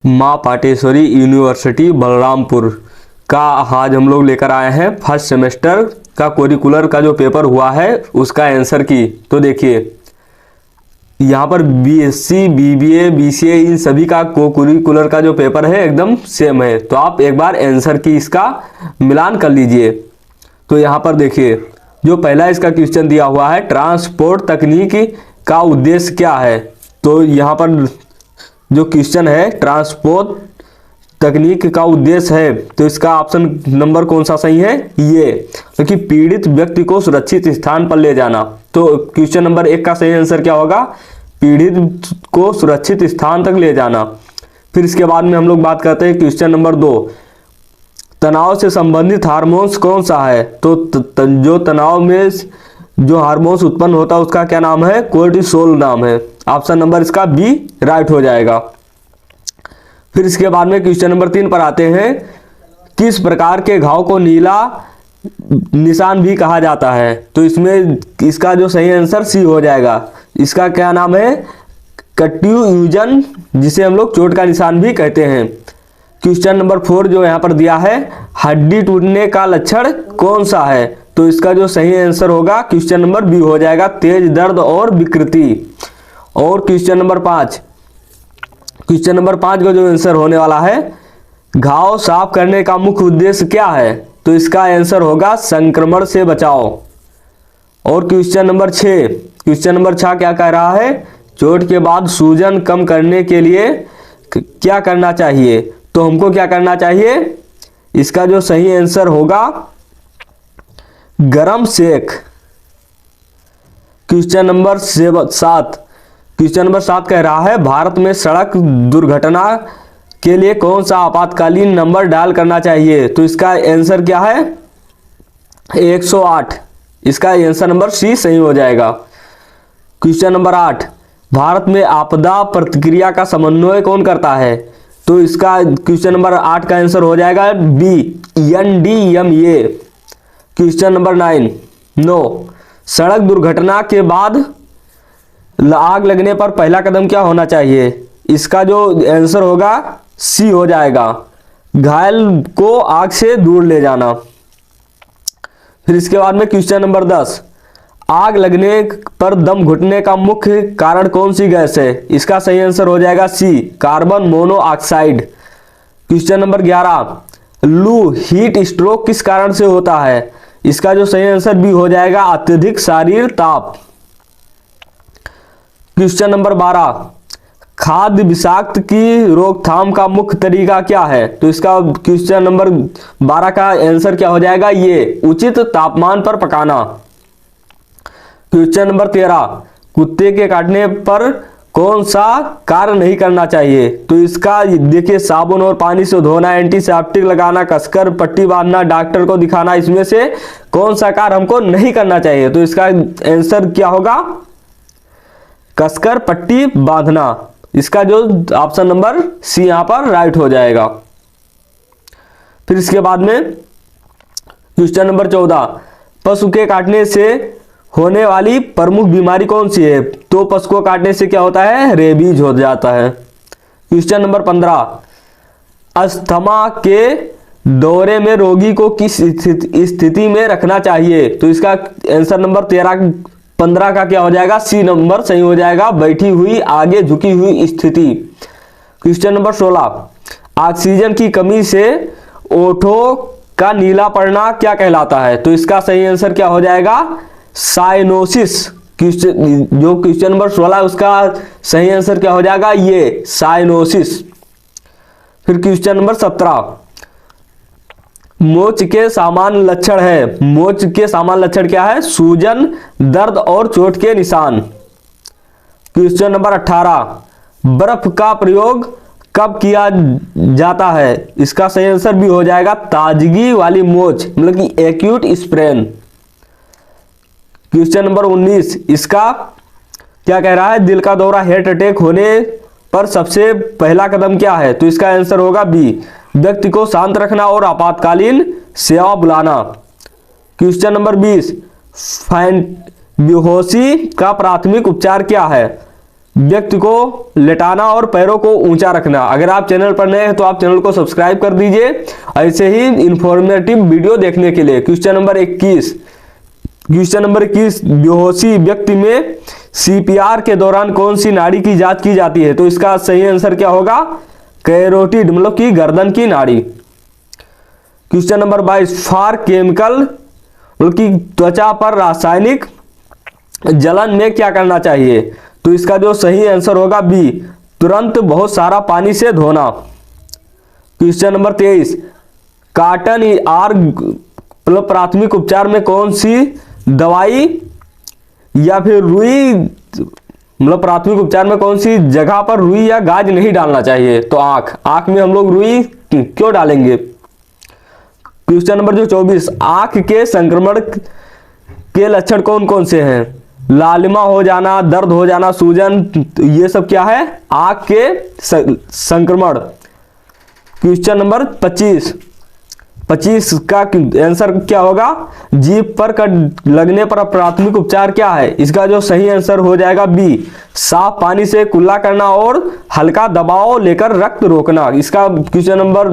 माँ पाटेश्वरी यूनिवर्सिटी बलरामपुर का आज हम लोग लेकर आए हैं फर्स्ट सेमेस्टर का कोरिकुलर का जो पेपर हुआ है उसका आंसर की। तो देखिए यहाँ पर बीएससी बीबीए बीसीए इन सभी का कोरिकुलर का जो पेपर है एकदम सेम है। तो आप एक बार आंसर की इसका मिलान कर लीजिए। तो यहाँ पर देखिए जो पहला इसका क्वेश्चन दिया हुआ है, ट्रांसपोर्ट तकनीक का उद्देश्य क्या है। तो यहाँ पर जो क्वेश्चन है ट्रांसपोर्ट तकनीक का उद्देश्य है, तो इसका ऑप्शन नंबर कौन सा सही है, ये, क्योंकि पीड़ित व्यक्ति को सुरक्षित स्थान पर ले जाना। तो क्वेश्चन नंबर 1 का सही आंसर क्या होगा, पीड़ित को सुरक्षित स्थान तक ले जाना। फिर इसके बाद में हम लोग बात करते हैं क्वेश्चन नंबर 2, तनाव से संबंधित हार्मोन्स कौन सा है। तो जो तनाव में जो हार्मोन्स उत्पन्न होता है उसका क्या नाम है, कोर्टिसोल नाम है। ऑप्शन नंबर इसका बी राइट हो जाएगा। फिर इसके बाद में क्वेश्चन नंबर 3 पर आते हैं, किस प्रकार के घाव को नीला निशान भी कहा जाता है। तो इसमें इसका जो सही आंसर सी हो जाएगा। इसका क्या नाम है, कट्यूजन, जिसे हम लोग चोट का निशान भी कहते हैं। क्वेश्चन नंबर 4 जो यहाँ पर दिया है, हड्डी टूटने का लक्षण कौन सा है। तो इसका जो सही आंसर होगा क्वेश्चन नंबर बी हो जाएगा, तेज दर्द और विकृति। और क्वेश्चन नंबर 5 का जो आंसर होने वाला है, घाव साफ करने का मुख्य उद्देश्य क्या है। तो इसका आंसर होगा संक्रमण से बचाव। और क्वेश्चन नंबर 6 क्या कह रहा है, चोट के बाद सूजन कम करने के लिए क्या करना चाहिए। तो हमको क्या करना चाहिए, इसका जो सही आंसर होगा गरम सेक। क्वेश्चन नंबर 7 कह रहा है, भारत में सड़क दुर्घटना के लिए कौन सा आपातकालीन नंबर डायल करना चाहिए। तो इसका आंसर क्या है, 108। इसका आंसर नंबर सी सही हो जाएगा। क्वेश्चन नंबर 8, भारत में आपदा प्रतिक्रिया का समन्वय कौन करता है। तो इसका क्वेश्चन नंबर 8 का आंसर हो जाएगा बी, NDMA। क्वेश्चन नंबर 9, सड़क दुर्घटना के बाद आग लगने पर पहला कदम क्या होना चाहिए। इसका जो आंसर होगा सी हो जाएगा, घायल को आग से दूर ले जाना। फिर इसके बाद में क्वेश्चन नंबर 10, आग लगने पर दम घुटने का मुख्य कारण कौन सी गैस है। इसका सही आंसर हो जाएगा सी, कार्बन मोनोऑक्साइड। क्वेश्चन नंबर 11, लू हीट स्ट्रोक किस कारण से होता है। इसका जो सही आंसर बी हो जाएगा, अत्यधिक शारीरिक ताप। क्वेश्चन नंबर 12, खाद्य विषाक्त की रोकथाम का मुख्य तरीका क्या है। तो इसका क्वेश्चन नंबर 12 का आंसर क्या हो जाएगा, ये, उचित तापमान पर पकाना। क्वेश्चन नंबर 13, कुत्ते के काटने पर कौन सा कार्य नहीं करना चाहिए। तो इसका देखिए, साबुन और पानी से धोना, एंटीसेप्टिक लगाना, कसकर पट्टी बांधना, डॉक्टर को दिखाना, इसमें से कौन सा कार्य हमको नहीं करना चाहिए। तो इसका आंसर क्या होगा, कसकर पट्टी बांधना। इसका जो ऑप्शन नंबर सी यहां पर राइट हो जाएगा। फिर इसके बाद में क्वेश्चन नंबर 14, पशु के काटने से होने वाली प्रमुख बीमारी कौन सी है। तो पशु को काटने से क्या होता है, रेबीज हो जाता है। क्वेश्चन नंबर 15, अस्थमा के दौरे में रोगी को किस स्थिति में रखना चाहिए। तो इसका आंसर नंबर 15 का क्या हो जाएगा, सी नंबर सही हो जाएगा, बैठी हुई, आगे झुकी हुई स्थिति। क्वेश्चन नंबर 16, ऑक्सीजन की कमी से ओठों का नीला पड़ना क्या कहलाता है। तो इसका सही आंसर क्या हो जाएगा, साइनोसिस। जो क्वेश्चन नंबर 16 है उसका सही आंसर क्या हो जाएगा, ये, साइनोसिस। फिर क्वेश्चन नंबर 17, मोच के सामान्य लक्षण है। मोच के सामान्य लक्षण क्या है, सूजन, दर्द और चोट के निशान। क्वेश्चन नंबर 18, बर्फ का प्रयोग कब किया जाता है। इसका सही आंसर भी हो जाएगा, ताजगी वाली मोच, मतलब कि एक्यूट स्प्रेन। क्वेश्चन नंबर 19, इसका क्या कह रहा है, दिल का दौरा, हार्ट अटैक होने पर सबसे पहला कदम क्या है। तो इसका आंसर होगा बी, व्यक्ति को शांत रखना और आपातकालीन सेवा बुलाना। क्वेश्चन नंबर 20, बेहोशी का प्राथमिक उपचार क्या है। व्यक्ति को लेटाना और पैरों को ऊंचा रखना। अगर आप चैनल पर नए हैं तो आप चैनल को सब्सक्राइब कर दीजिए ऐसे ही इंफॉर्मेटिव वीडियो देखने के लिए। क्वेश्चन नंबर 21, बेहोशी व्यक्ति में सीपीआर के दौरान कौन सी नाड़ी की जांच की जाती है? तो इसका सही आंसर क्या होगा? कैरोटिड, मतलब कि गर्दन की नाड़ी। क्वेश्चन नंबर 22, फॉर केमिकल, मतलब कि त्वचा पर रासायनिक जलन में क्या करना चाहिए? तो इसका जो सही आंसर होगा बी, तुरंत बहुत सारा पानी से धोना। क्वेश्चन नंबर 23, कॉटन आर मतलब प्राथमिक उपचार में कौन सी दवाई या फिर रुई, मतलब प्राथमिक उपचार में कौन सी जगह पर रुई या गाज नहीं डालना चाहिए? तो आंख में हम लोग रुई क्यों डालेंगे? क्वेश्चन नंबर जो 24, आंख के संक्रमण के लक्षण कौन कौन से हैं? लालिमा हो जाना, दर्द हो जाना, सूजन, ये सब क्या है? आंख के संक्रमण। क्वेश्चन नंबर 25 का आंसर क्या होगा? जीभ पर कट लगने पर प्राथमिक उपचार क्या है? इसका जो सही आंसर हो जाएगा बी, साफ पानी से कुल्ला करना और हल्का दबाव लेकर रक्त रोकना। इसका क्वेश्चन नंबर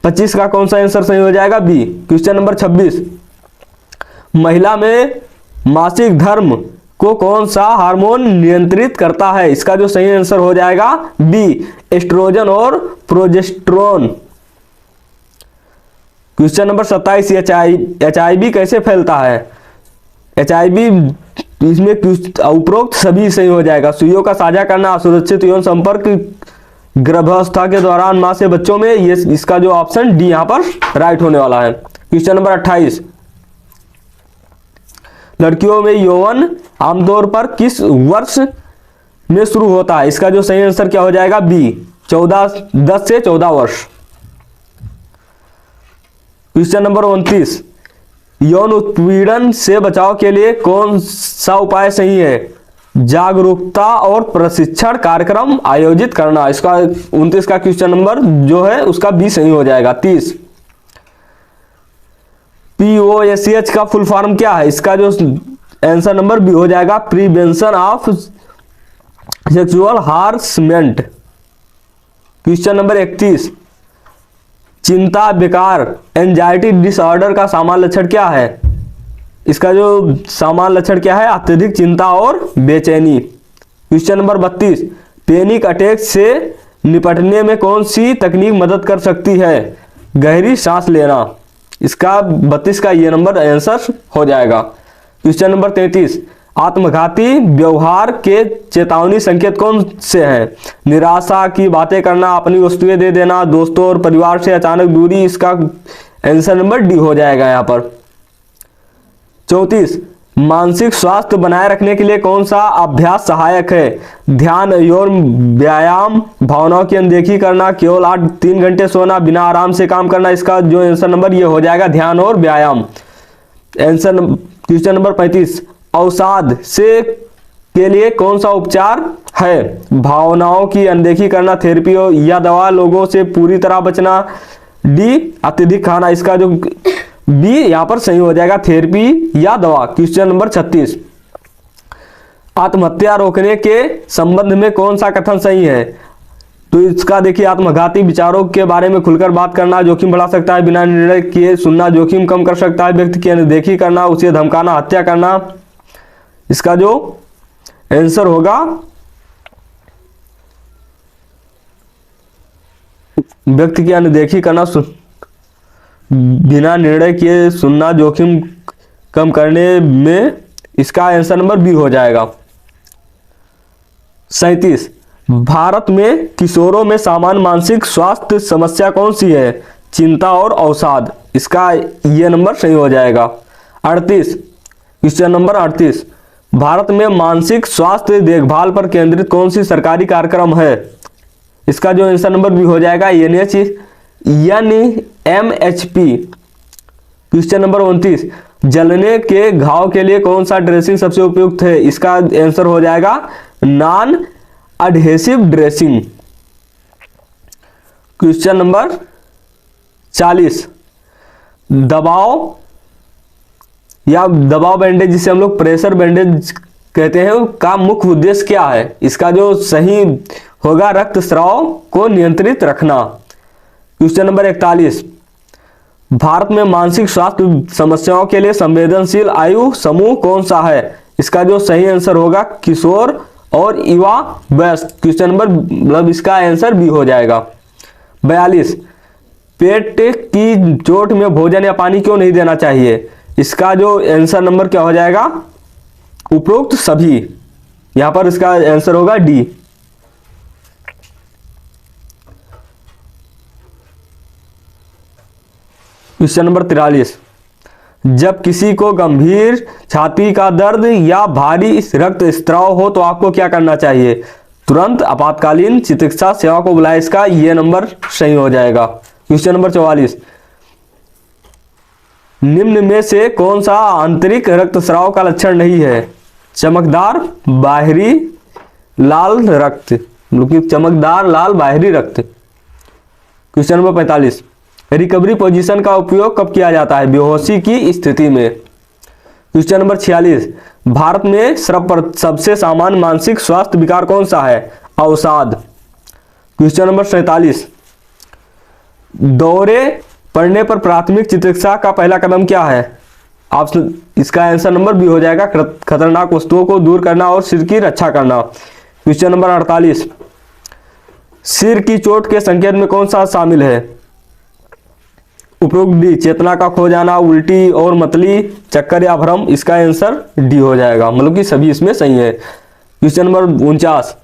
25 का कौन सा आंसर सही हो जाएगा? बी। क्वेश्चन नंबर 26, महिला में मासिक धर्म को कौन सा हार्मोन नियंत्रित करता है? इसका जो सही आंसर हो जाएगा बी, एस्ट्रोजन और प्रोजेस्टेरोन। क्वेश्चन नंबर 27, HIV कैसे फैलता है? HIV इसमें उपरोक्त सभी सही हो जाएगा। सुइयों का साझा करना, असुरक्षित यौन संपर्क गर्भावस्था के दौरान मां से बच्चों में, ये इसका जो ऑप्शन डी यहां पर राइट होने वाला है। क्वेश्चन नंबर 28, लड़कियों में यौवन आमतौर पर किस वर्ष में शुरू होता है? इसका जो सही आंसर क्या हो जाएगा? बी, 10 से 14 वर्ष। क्वेश्चन नंबर 29, यौन उत्पीड़न से बचाव के लिए कौन सा उपाय सही है? जागरूकता और प्रशिक्षण कार्यक्रम आयोजित करना। इसका 29 का क्वेश्चन नंबर जो है उसका बी सही हो जाएगा। 30, POSH का फुल फॉर्म क्या है? इसका जो आंसर नंबर बी हो जाएगा, prevention of sexual harassment. Question number 31, चिंता विकार एंजाइटी डिसऑर्डर का सामान्य लक्षण क्या है? इसका जो सामान्य लक्षण क्या है? अत्यधिक चिंता और बेचैनी। क्वेश्चन नंबर 32, पैनिक अटैक से निपटने में कौन सी तकनीक मदद कर सकती है? गहरी सांस लेना। इसका 32 का ये नंबर आंसर हो जाएगा। क्वेश्चन नंबर 33, आत्मघाती व्यवहार के चेतावनी संकेत कौन से हैं? निराशा की बातें करना, अपनी वस्तुएं दे देना, दोस्तों और परिवार से अचानक दूरी। इसका आंसर नंबर डी हो जाएगा यहाँ पर। 34, मानसिक स्वास्थ्य बनाए रखने के लिए कौन सा अभ्यास सहायक है? ध्यान, यौन व्यायाम, भावनाओं की अनदेखी करना, केवल 3 घंटे सोना, बिना आराम से काम करना। इसका जो आंसर नंबर ये हो जाएगा ध्यान और व्यायाम। आंसर क्वेश्चन नंबर 35, अवसाद से के लिए कौन सा उपचार है? भावनाओं की अनदेखी करना, थेरेपी या दवा, लोगों से पूरी तरह बचना, डी अत्यधिक खाना। इसका जो बी यहां पर सही हो जाएगा, थेरेपी या दवा। क्वेश्चन नंबर 36, आत्महत्या रोकने के संबंध में कौन सा कथन सही है? तो इसका देखिए, आत्मघाती विचारों के बारे में खुलकर बात करना जोखिम बढ़ा सकता है, बिना निर्णय किए सुनना जोखिम कम कर सकता है, व्यक्ति की अनदेखी करना, उसे धमकाना, हत्या करना। इसका जो आंसर होगा व्यक्ति की अनदेखी करना, बिना निर्णय किए सुनना जोखिम कम करने में, इसका आंसर नंबर बी हो जाएगा। 37, भारत में किशोरों में सामान्य मानसिक स्वास्थ्य समस्या कौन सी है? चिंता और अवसाद। इसका ये नंबर सही हो जाएगा। 38, क्वेश्चन नंबर 38, भारत में मानसिक स्वास्थ्य देखभाल पर केंद्रित कौन सी सरकारी कार्यक्रम है? इसका जो आंसर नंबर भी हो जाएगा NMHP। क्वेश्चन नंबर 29, जलने के घाव के लिए कौन सा ड्रेसिंग सबसे उपयुक्त है? इसका आंसर हो जाएगा non adhesive dressing. Question number 40, दबाव बैंडेज, जिसे हम लोग प्रेशर बैंडेज कहते हैं का मुख्य उद्देश्य क्या है? इसका जो सही होगा रक्तस्राव को नियंत्रित रखना। क्वेश्चन नंबर 41, भारत में मानसिक स्वास्थ्य समस्याओं के लिए संवेदनशील आयु समूह कौन सा है? इसका जो सही आंसर होगा किशोर और युवा वयस्क। क्वेश्चन नंबर मतलब इसका आंसर बी हो जाएगा। 42, पेट की चोट में भोजन या पानी क्यों नहीं देना चाहिए? इसका जो आंसर नंबर क्या हो जाएगा? उपरोक्त सभी। यहां पर इसका आंसर होगा डी। क्वेश्चन नंबर 43, जब किसी को गंभीर छाती का दर्द या भारी रक्त स्त्राव हो तो आपको क्या करना चाहिए? तुरंत आपातकालीन चिकित्सा सेवा को बुलाए। इसका ये नंबर सही हो जाएगा। क्वेश्चन नंबर 44, निम्न में से कौन सा आंतरिक रक्तस्राव का लक्षण नहीं है? चमकदार बाहरी लाल रक्त, चमकदार लाल बाहरी रक्त। क्वेश्चन नंबर 45, रिकवरी पोजीशन का उपयोग कब किया जाता है? बेहोशी की स्थिति में। क्वेश्चन नंबर 46, भारत में सबसे सामान्य मानसिक स्वास्थ्य विकार कौन सा है? अवसाद। क्वेश्चन नंबर 47, दौरे पड़ने पर प्राथमिक चिकित्सा का पहला कदम क्या है? ऑप्शन इसका आंसर नंबर बी हो जाएगा खतरनाक वस्तुओं को दूर करना और सिर की रक्षा करना। क्वेश्चन नंबर 48, सिर की चोट के संकेत में कौन सा शामिल है? उपरोक्त डी, चेतना का खो जाना, उल्टी और मतली, चक्कर या भ्रम। इसका आंसर डी हो जाएगा, मतलब कि सभी इसमें सही है। क्वेश्चन नंबर 49,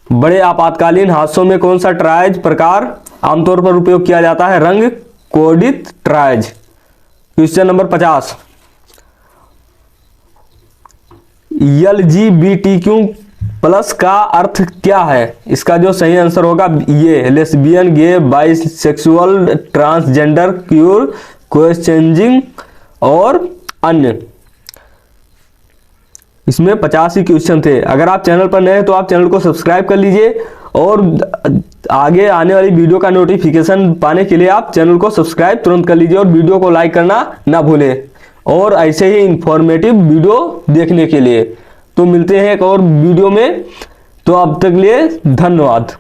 बड़े आपातकालीन हादसों में कौन सा ट्रायज प्रकार आमतौर पर उपयोग किया जाता है? रंग कोडित ट्रायज। क्वेश्चन नंबर 50, LGBTQ+ का अर्थ क्या है? इसका जो सही आंसर होगा ये लेस्बियन, गे, बाइसेक्सुअल, ट्रांसजेंडर, क्यूर, क्वेश्चनिंग और अन्य। इसमें 50 ही क्वेश्चन थे। अगर आप चैनल पर नए हैं तो आप चैनल को सब्सक्राइब कर लीजिए और आगे आने वाली वीडियो का नोटिफिकेशन पाने के लिए आप चैनल को सब्सक्राइब तुरंत कर लीजिए और वीडियो को लाइक करना ना भूलें। और ऐसे ही इंफॉर्मेटिव वीडियो देखने के लिए तो मिलते हैं एक और वीडियो में। तो अब तक लिए धन्यवाद।